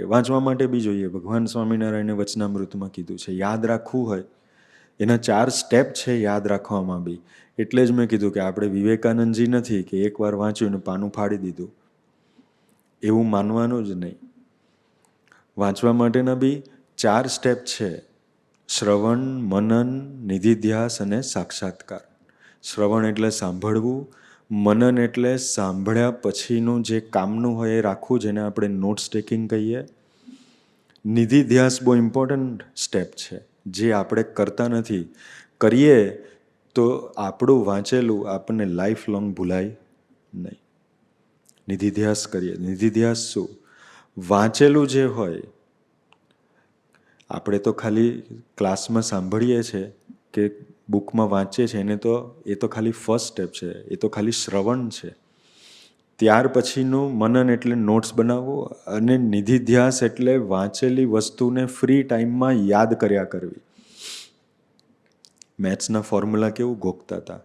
વાંચવા માટે બી જોઈએ. ભગવાન સ્વામિનારાયણે વચનામૃતમાં કીધું છે, યાદ રાખવું હોય એના 4 સ્ટેપ છે યાદ રાખવામાં બી. એટલે જ મેં કીધું કે આપણે વિવેકાનંદજી નથી કે એકવાર વાંચ્યું ને પાનું ફાડી દીધું, એવું માનવાનું જ નહીં. વાંચવા માટેના બી 4 સ્ટેપ છે: શ્રવણ, મનન, નિધિધ્યાસ અને સાક્ષાત્કાર. શ્રવણ એટલે સાંભળવું, મનન એટલે સાંભળ્યા પછીનું જે કામનું હોય એ રાખવું, જેને આપણે નોટ્સ ટેકિંગ કહીએ. નિધિધ્યાસ બહુ ઇમ્પોર્ટન્ટ સ્ટેપ છે, જે આપણે કરતા નથી. કરીએ તો આપણું વાંચેલું આપણને લાઈફ લોંગ ભૂલાય નહીં. નિધિધ્યાસ કરીએ. નિધિધ્યાસ શું? વાંચેલું જે હોય, આપણે તો ખાલી ક્લાસમાં સાંભળીએ છીએ કે બુકમાં વાંચીએ છીએ, એ તો ખાલી ફર્સ્ટ સ્ટેપ છે, એ તો ખાલી શ્રવણ છે. ત્યાર પછીનું મનન એટલે નોટ્સ બનાવવું, અને નિધિધ્યાસ એટલે વાંચેલી વસ્તુને ફ્રી ટાઈમમાં યાદ કર્યા કરવી. મેથ્સના ફોર્મ્યુલા કેવું ગોખતા હતા,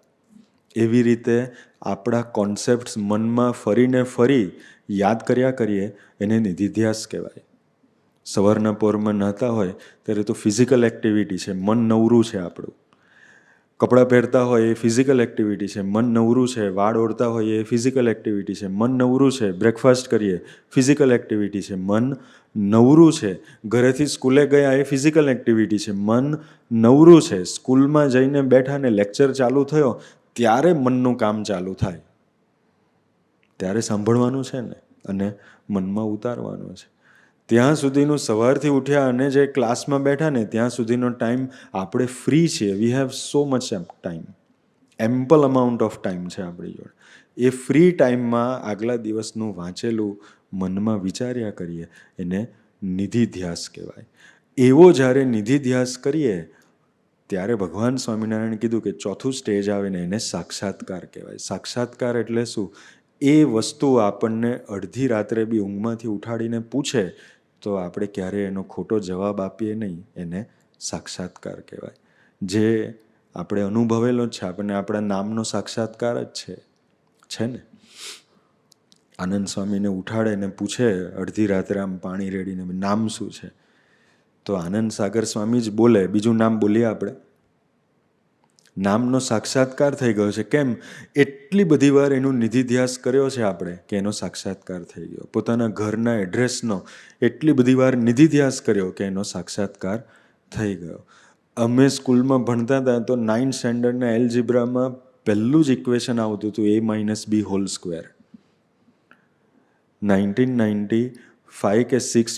એવી રીતે આપણા કોન્સેપ્ટ્સ મનમાં ફરીને ફરી યાદ કર્યા કરીએ, એને નિધિધ્યાસ કહેવાય. સવારના પોરમાં નહાતા હોય ત્યારે તો ફિઝિકલ એક્ટિવિટી છે, મન નવરું છે આપણું. કપડાં પહેરતા હોય એ ફિઝિકલ એક્ટિવિટી છે, મન નવરું છે. વાળ ઓળતા હોય એ ફિઝિકલ એક્ટિવિટી છે, મન નવરું છે. બ્રેકફાસ્ટ કરીએ, ફિઝિકલ એક્ટિવિટી છે, મન નવરું છે. ઘરેથી સ્કૂલે ગયા એ ફિઝિકલ એક્ટિવિટી છે, મન નવરું છે. સ્કૂલમાં જઈને બેઠા ને લેક્ચર ચાલુ થયો ત્યારે મનનું કામ ચાલુ થાય, ત્યારે સાંભળવાનું છે ને અને મનમાં ઉતારવાનું છે. ત્યાં સુધીનું સવારથી ઉઠ્યા અને જે ક્લાસમાં બેઠા ને ત્યાં સુધીનો ટાઈમ આપણે ફ્રી છીએ. We have so much time, ample amount of time છે આપણી જોડે. એ ફ્રી ટાઈમમાં આગલા દિવસનું વાંચેલું મનમાં વિચાર્યા કરીએ, એને નિધિધ્યાસ કહેવાય. એવો જ્યારે નિધિધ્યાસ કરીએ ત્યારે ભગવાન સ્વામિનારાયણ કીધું કે ચોથું સ્ટેજ આવે ને એને સાક્ષાત્કાર કહેવાય. સાક્ષાત્કાર એટલે શું? એ વસ્તુ આપણને અડધી રાત્રે બી ઊંઘમાંથી ઉઠાડીને પૂછે તો આપણે ક્યારેય એનો ખોટો જવાબ આપીએ નહીં, એને સાક્ષાત્કાર કહેવાય. જે આપણે અનુભવેલો જ છે, આપણને આપણા નામનો સાક્ષાત્કાર જ છે ને. આનંદ સ્વામીને ઉઠાડે ને પૂછે અડધી રાત્રે આમ પાણી રેડીને, નામ શું છે? તો આનંદ સાગર સ્વામી જ બોલે, બીજું નામ બોલીએ આપણે? નામનો સાક્ષાત્કાર થઈ ગયો છે. કેમ? એટલી બધી વાર એનું નિધિધ્યાસ કર્યો છે આપણે કે એનો સાક્ષાત્કાર થઈ ગયો. પોતાના ઘરના એડ્રેસનો એટલી બધી વાર નિધિધ્યાસ કર્યો કે એનો સાક્ષાત્કાર થઈ ગયો. અમે સ્કૂલમાં ભણતા હતા તો 9th સ્ટેન્ડર્ડના એલ્જિબ્રામાં પહેલું જ ઇક્વેશન આવતું હતું A-B હોલ સ્ક્વેર. 1995 કે 6